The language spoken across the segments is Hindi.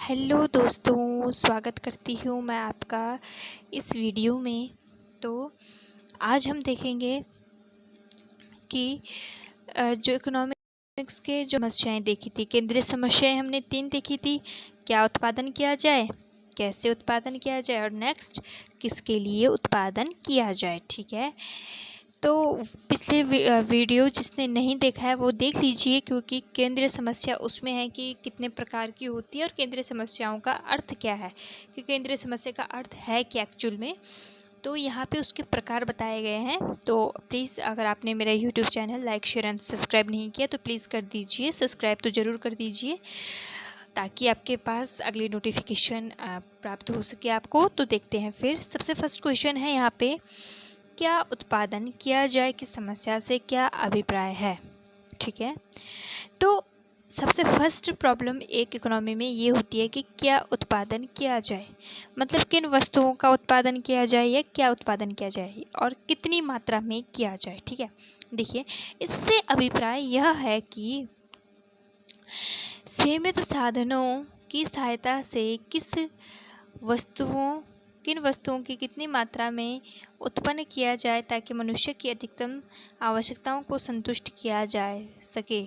हेलो दोस्तों, स्वागत करती हूँ मैं आपका इस वीडियो में। तो आज हम देखेंगे कि जो इकोनॉमिक्स के जो समस्याएं देखी थी, केंद्रीय समस्याएं हमने 3 देखी थी। क्या उत्पादन किया जाए, कैसे उत्पादन किया जाए और नेक्स्ट किसके लिए उत्पादन किया जाए। ठीक है, तो पिछले वीडियो जिसने नहीं देखा है वो देख लीजिए, क्योंकि केंद्रीय समस्या उसमें है कि कितने प्रकार की होती है और केंद्रीय समस्याओं का अर्थ क्या है, कि केंद्रीय समस्या का अर्थ है क्या एक्चुअल में। तो यहाँ पे उसके प्रकार बताए गए हैं। तो प्लीज़ अगर आपने मेरा YouTube channel like share and subscribe नहीं किया तो प्लीज़ कर दीजिए, सब्सक्राइब तो ज़रूर कर दीजिए ताकि आपके पास अगली नोटिफिकेशन प्राप्त हो सके आपको। तो देखते हैं फिर। सबसे फर्स्ट क्वेश्चन है यहाँ पे, क्या उत्पादन किया जाए की समस्या से क्या अभिप्राय है। ठीक है, तो सबसे फर्स्ट प्रॉब्लम एक इकोनॉमी में ये होती है कि क्या उत्पादन किया जाए, मतलब किन वस्तुओं का उत्पादन किया जाए या क्या उत्पादन किया जाए और कितनी मात्रा में किया जाए। ठीक है, देखिए इससे अभिप्राय यह है कि सीमित साधनों की सहायता से किन वस्तुओं की कितनी मात्रा में उत्पन्न किया जाए ताकि मनुष्य की अधिकतम आवश्यकताओं को संतुष्ट किया जा सके।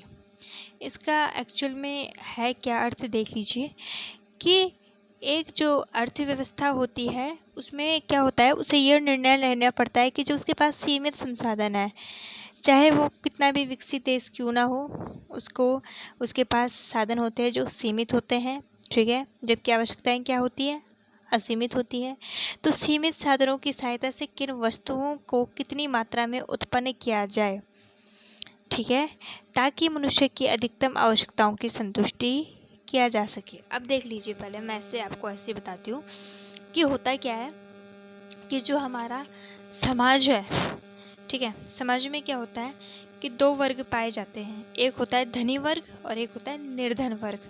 इसका एक्चुअल में है क्या अर्थ, देख लीजिए कि एक जो अर्थव्यवस्था होती है उसमें क्या होता है, उसे यह निर्णय लेना पड़ता है कि जो उसके पास सीमित संसाधन है, चाहे वो कितना भी विकसित देश क्यों ना हो, उसके पास साधन होते हैं जो सीमित होते हैं। ठीक है, जबकि आवश्यकताएं क्या होती है, असीमित होती है। तो सीमित साधनों की सहायता से किन वस्तुओं को कितनी मात्रा में उत्पन्न किया जाए, ठीक है, ताकि मनुष्य की अधिकतम आवश्यकताओं की संतुष्टि किया जा सके। अब देख लीजिए, पहले मैं आपको ऐसे बताती हूँ कि होता क्या है कि जो हमारा समाज है, ठीक है, समाज में क्या होता है कि 2 वर्ग पाए जाते हैं। एक होता है धनी वर्ग और एक होता है निर्धन वर्ग।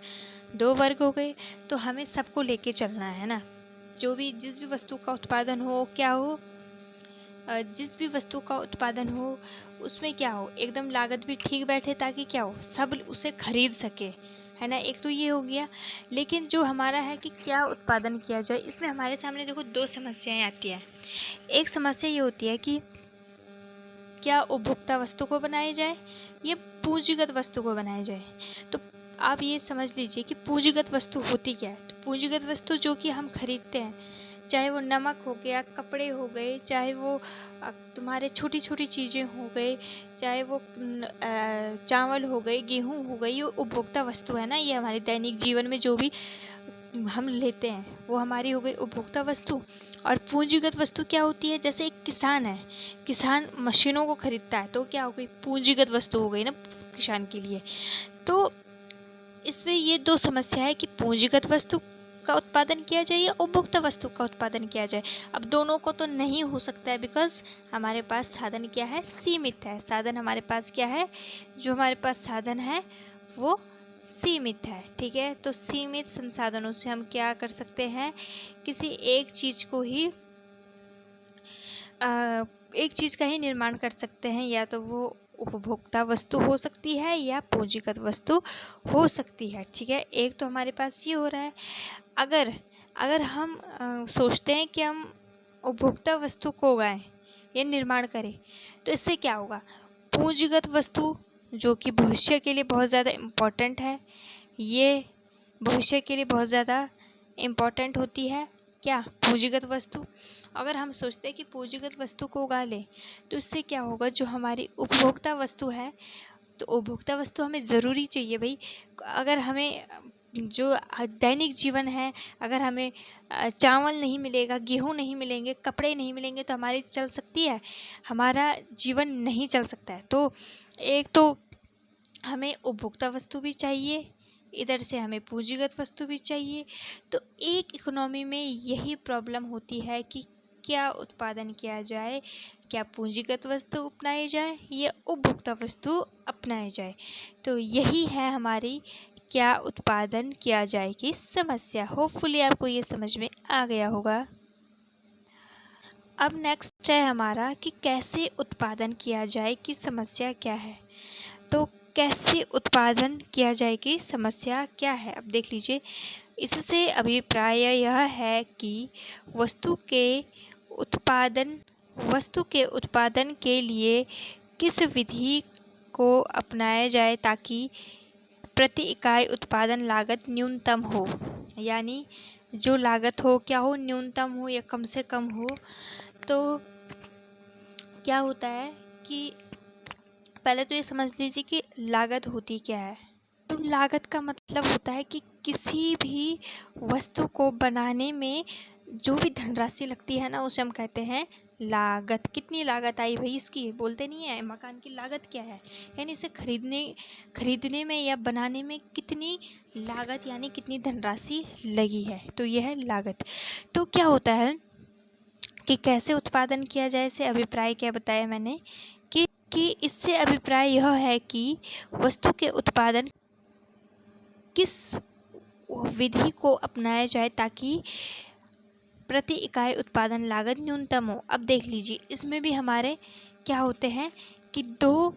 2 वर्ग हो गए, तो हमें सबको लेके चलना है ना। जिस भी वस्तु का उत्पादन हो, क्या हो, जिस भी वस्तु का उत्पादन हो उसमें क्या हो, एकदम लागत भी ठीक बैठे ताकि क्या हो, सब उसे खरीद सके, है ना। एक तो ये हो गया। लेकिन जो हमारा है कि क्या उत्पादन किया जाए, इसमें हमारे सामने देखो 2 समस्याएं आती हैं। एक समस्या ये होती है कि क्या उपभोक्ता वस्तु को बनाया जाए या पूंजीगत वस्तु को बनाया जाए। तो आप ये समझ लीजिए कि पूंजीगत वस्तु होती क्या है। तो पूंजीगत वस्तु जो कि हम खरीदते हैं, चाहे वो नमक हो गया, कपड़े हो गए, चाहे वो तुम्हारे छोटी छोटी चीज़ें हो गई, चाहे वो चावल हो गए, गेहूं हो गई, ये उपभोक्ता वस्तु है ना। ये हमारे दैनिक जीवन में जो भी हम लेते हैं वो हमारी हो गई उपभोक्ता वस्तु। और पूंजीगत वस्तु क्या होती है, जैसे एक किसान है, किसान मशीनों को खरीदता है तो क्या हो गई, पूंजीगत वस्तु हो गई ना किसान के लिए। तो इसमें ये 2 समस्या है कि पूंजीगत वस्तु का उत्पादन किया जाए या उपभोक्ता वस्तु का उत्पादन किया जाए। अब दोनों को तो नहीं हो सकता है, बिकॉज हमारे पास साधन क्या है, सीमित है। साधन हमारे पास क्या है, जो हमारे पास साधन है वो सीमित है। ठीक है, तो सीमित संसाधनों से हम क्या कर सकते हैं, किसी एक चीज़ का ही निर्माण कर सकते हैं। या तो वो उपभोक्ता वस्तु हो सकती है या पूंजीगत वस्तु हो सकती है। ठीक है, एक तो हमारे पास ये हो रहा है। अगर हम सोचते हैं कि हम उपभोक्ता वस्तु को उगाएं या निर्माण करें, तो इससे क्या होगा, पूंजीगत वस्तु जो कि भविष्य के लिए बहुत ज़्यादा इम्पोर्टेंट है, ये भविष्य के लिए बहुत ज़्यादा इम्पोर्टेंट होती है। क्या, पूंजीगत वस्तु। अगर हम सोचते हैं कि पूंजीगत वस्तु को उगा लें तो इससे क्या होगा, जो हमारी उपभोक्ता वस्तु है, तो उपभोक्ता वस्तु हमें ज़रूरी चाहिए भाई। अगर हमें जो दैनिक जीवन है, अगर हमें चावल नहीं मिलेगा, गेहूँ नहीं मिलेंगे, कपड़े नहीं मिलेंगे तो हमारी चल सकती है, हमारा जीवन नहीं चल सकता है। तो एक तो हमें उपभोक्ता वस्तु भी चाहिए, इधर से हमें पूंजीगत वस्तु भी चाहिए। तो एक इकोनॉमी में यही प्रॉब्लम होती है कि क्या उत्पादन किया जाए, क्या पूंजीगत वस्तु अपनाई जाए या उपभोक्ता वस्तु अपनाई जाए। तो यही है हमारी क्या उत्पादन किया जाए की समस्या। होपफुली आपको ये समझ में आ गया होगा। अब नेक्स्ट है हमारा कि कैसे उत्पादन किया जाए की समस्या क्या है। तो कैसे उत्पादन किया जाए की समस्या क्या है, अब देख लीजिए। इससे अभिप्राय यह है कि वस्तु के उत्पादन के लिए किस विधि को अपनाया जाए ताकि प्रति इकाई उत्पादन लागत न्यूनतम हो। यानी जो लागत हो क्या हो, न्यूनतम हो या कम से कम हो। तो क्या होता है कि पहले तो ये समझ लीजिए कि लागत होती क्या है। तो लागत का मतलब होता है कि किसी भी वस्तु को बनाने में जो भी धनराशि लगती है ना, उसे हम कहते हैं लागत। कितनी लागत आई भाई इसकी, बोलते नहीं है मकान की लागत क्या है, यानी इसे खरीदने में या बनाने में कितनी लागत यानी कितनी धनराशि लगी है, तो यह है लागत। तो क्या होता है कि कैसे उत्पादन किया जाए, इसे अभिप्राय क्या बताया मैंने कि इससे अभिप्राय यह है कि वस्तु के उत्पादन किस विधि को अपनाया जाए ताकि प्रति इकाई उत्पादन लागत न्यूनतम हो। अब देख लीजिए इसमें भी हमारे क्या होते हैं कि दो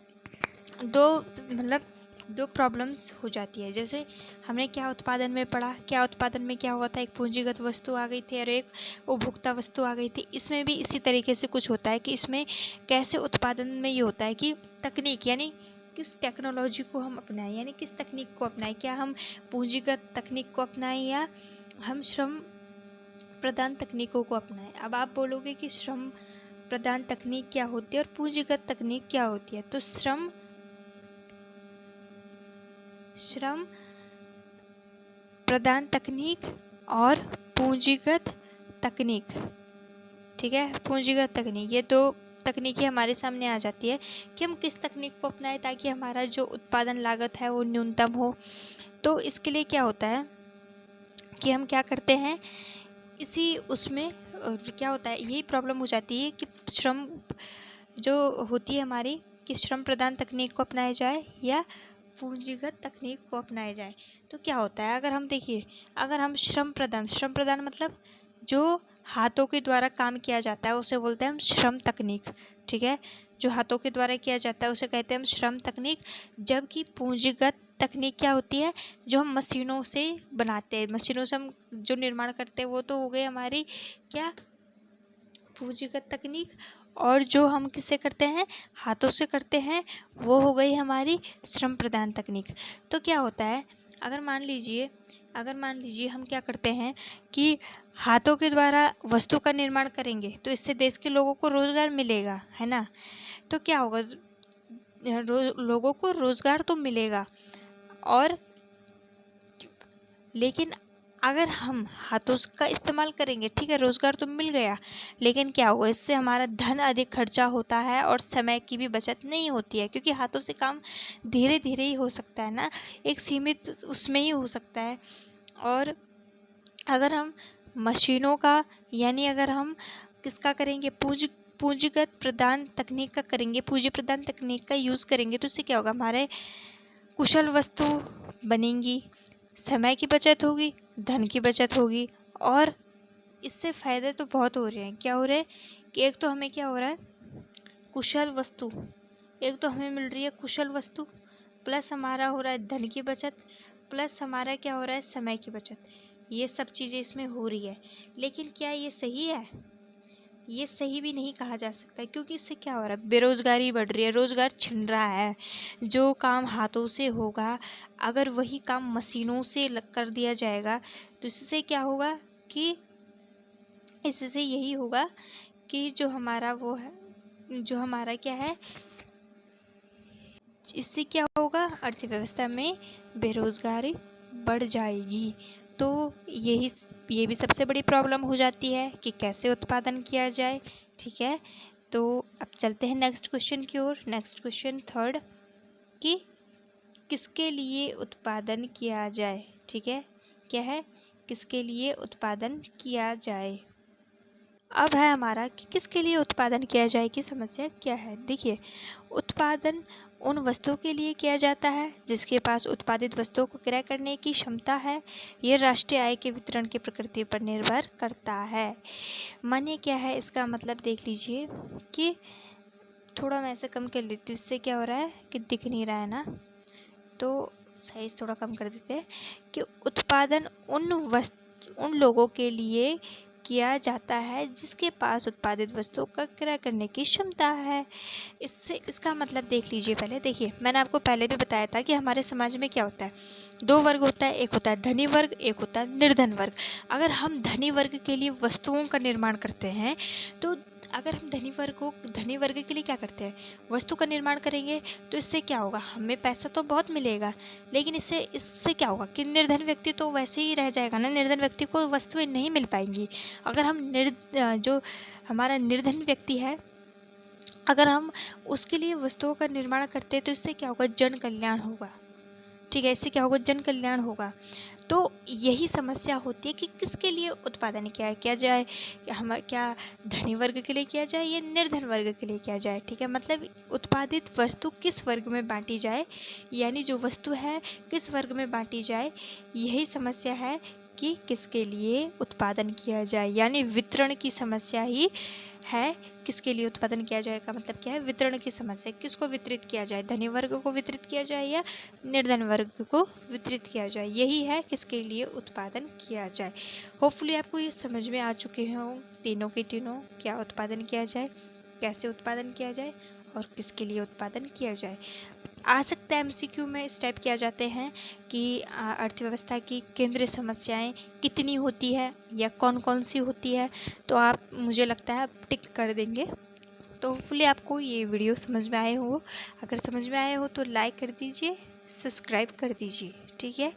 प्रॉब्लम्स हो जाती है। जैसे हमने क्या उत्पादन में पढ़ा, क्या उत्पादन में क्या हुआ था, एक पूंजीगत वस्तु आ गई थी और एक उपभोक्ता वस्तु आ गई थी। इसमें भी इसी तरीके से कुछ होता है कि इसमें कैसे उत्पादन में ये होता है कि तकनीक यानी किस टेक्नोलॉजी को हम अपनाएं, यानी किस तकनीक को अपनाएं। क्या हम पूंजीगत तकनीक को अपनाएं या हम श्रम प्रदान तकनीकों को अपनाएं। अब आप बोलोगे कि श्रम प्रदान तकनीक क्या होती है और पूंजीगत तकनीक क्या होती है। तो श्रम प्रदान तकनीक और पूंजीगत तकनीक, ठीक है, पूंजीगत तकनीक, ये दो तकनीकी हमारे सामने आ जाती है कि हम किस तकनीक को अपनाएं ताकि हमारा जो उत्पादन लागत है वो न्यूनतम हो। तो इसके लिए क्या होता है कि हम क्या करते हैं, इसी उसमें क्या होता है, यही प्रॉब्लम हो जाती है कि श्रम जो होती है हमारी कि श्रम प्रदान तकनीक को अपनाया जाए या पूंजीगत तकनीक को अपनाया जाए। तो क्या होता है, अगर हम देखिए, अगर हम श्रम प्रदान मतलब जो हाथों के द्वारा काम किया जाता है उसे बोलते हैं हम श्रम तकनीक, ठीक है, जो हाथों के द्वारा किया जाता है उसे कहते हैं हम श्रम तकनीक। जबकि पूंजीगत तकनीक क्या होती है, जो हम मशीनों से बनाते हैं, मशीनों से हम जो निर्माण करते हैं वो तो हो गई हमारी क्या पूंजीगत तकनीक, और जो हम किससे करते हैं, हाथों से करते हैं, वो हो गई हमारी श्रम प्रदान तकनीक। तो क्या होता है, अगर मान लीजिए हम क्या करते हैं कि हाथों के द्वारा वस्तु का निर्माण करेंगे तो इससे देश के लोगों को रोजगार मिलेगा, है ना। तो क्या होगा, लोगों को रोजगार तो मिलेगा, और लेकिन अगर हम हाथों का इस्तेमाल करेंगे, ठीक है, रोजगार तो मिल गया, लेकिन क्या हुआ, इससे हमारा धन अधिक खर्चा होता है और समय की भी बचत नहीं होती है, क्योंकि हाथों से काम धीरे धीरे ही हो सकता है ना, एक सीमित उसमें ही हो सकता है। और अगर हम मशीनों का यानी अगर हम किसका करेंगे, पूंजीगत प्रदान तकनीक का करेंगे, पूंजी प्रदान तकनीक का यूज़ करेंगे, तो इससे क्या होगा, हमारे कुशल वस्तु बनेंगी, समय की बचत होगी, धन की बचत होगी, और इससे फ़ायदे तो बहुत हो रहे हैं। क्या हो रहे हैं कि एक तो हमें क्या हो रहा है, कुशल वस्तु, एक तो हमें मिल रही है कुशल वस्तु, प्लस हमारा हो रहा है धन की बचत, प्लस हमारा क्या हो रहा है समय की बचत। ये सब चीज़ें इसमें हो रही है। लेकिन क्या ये सही है, ये सही भी नहीं कहा जा सकता, क्योंकि इससे क्या हो रहा है, बेरोज़गारी बढ़ रही है, रोज़गार छिन रहा है। जो काम हाथों से होगा अगर वही काम मशीनों से कर दिया जाएगा तो इससे क्या होगा कि इससे यही होगा कि जो हमारा वो है, जो हमारा क्या है, इससे क्या होगा, अर्थव्यवस्था में बेरोज़गारी बढ़ जाएगी। तो ये भी सबसे बड़ी प्रॉब्लम हो जाती है कि कैसे उत्पादन किया जाए, ठीक है। तो अब चलते हैं नेक्स्ट क्वेश्चन की ओर। नेक्स्ट क्वेश्चन थर्ड, कि किसके लिए उत्पादन किया जाए, ठीक है, क्या है, किसके लिए उत्पादन किया जाए। अब है हमारा कि किसके लिए उत्पादन किया जाए की समस्या क्या है। देखिए, उत्पादन उन वस्तुओं के लिए किया जाता है जिसके पास उत्पादित वस्तुओं को क्रय करने की क्षमता है। यह राष्ट्रीय आय के वितरण की प्रकृति पर निर्भर करता है। मानिए क्या है इसका मतलब, देख लीजिए कि थोड़ा मैं ऐसे कम कर लेती हूँ, इससे क्या हो रहा है कि दिख नहीं रहा है ना, तो साइज थोड़ा कम कर देते हैं, कि उत्पादन उन लोगों के लिए किया जाता है जिसके पास उत्पादित वस्तुओं का क्रय करने की क्षमता है। इसका मतलब देख लीजिए। पहले देखिए, मैंने आपको पहले भी बताया था कि हमारे समाज में क्या होता है, 2 वर्ग होता है, एक होता है धनी वर्ग, एक होता है निर्धन वर्ग। अगर हम धनी वर्ग के लिए वस्तुओं का निर्माण करते हैं, तो अगर हम धनी वर्ग के लिए क्या करते हैं, वस्तु का निर्माण करेंगे, तो इससे क्या होगा, हमें पैसा तो बहुत मिलेगा, लेकिन इससे क्या होगा कि निर्धन व्यक्ति तो वैसे ही रह जाएगा ना, निर्धन व्यक्ति को वस्तुएं नहीं मिल पाएंगी। अगर हम जो हमारा निर्धन व्यक्ति है, अगर हम उसके लिए वस्तुओं का निर्माण करते हैं, तो इससे क्या होगा, जन कल्याण होगा। ठीक है, इससे क्या होगा, जन कल्याण होगा। तो यही समस्या होती है कि किसके लिए उत्पादन किया जाए, क्या धनी वर्ग के लिए किया जाए या निर्धन वर्ग के लिए किया जाए। ठीक है, मतलब उत्पादित वस्तु किस वर्ग में बांटी जाए, यानी जो वस्तु है किस वर्ग में बांटी जाए, यही समस्या है कि किसके लिए उत्पादन किया जाए, यानी वितरण की समस्या ही है। किसके लिए उत्पादन किया जाए का मतलब क्या है, वितरण की समस्या। किसको वितरित किया जाए, धनी वर्ग को वितरित किया जाए या निर्धन वर्ग को वितरित किया जाए, यही है किसके लिए उत्पादन किया जाए। होपफुली आपको ये समझ में आ चुके हों तीनों के तीनों, क्या उत्पादन किया जाए, कैसे उत्पादन किया जाए और किसके लिए उत्पादन किया जाए। आ सकता है एमसीक्यू में इस टाइप किया जाते हैं कि अर्थव्यवस्था की केंद्रीय समस्याएं कितनी होती है या कौन कौन सी होती है, तो आप, मुझे लगता है, आप टिक कर देंगे। तो होपफुली आपको ये वीडियो समझ में आए हो। अगर समझ में आए हो तो लाइक कर दीजिए, सब्सक्राइब कर दीजिए। ठीक है।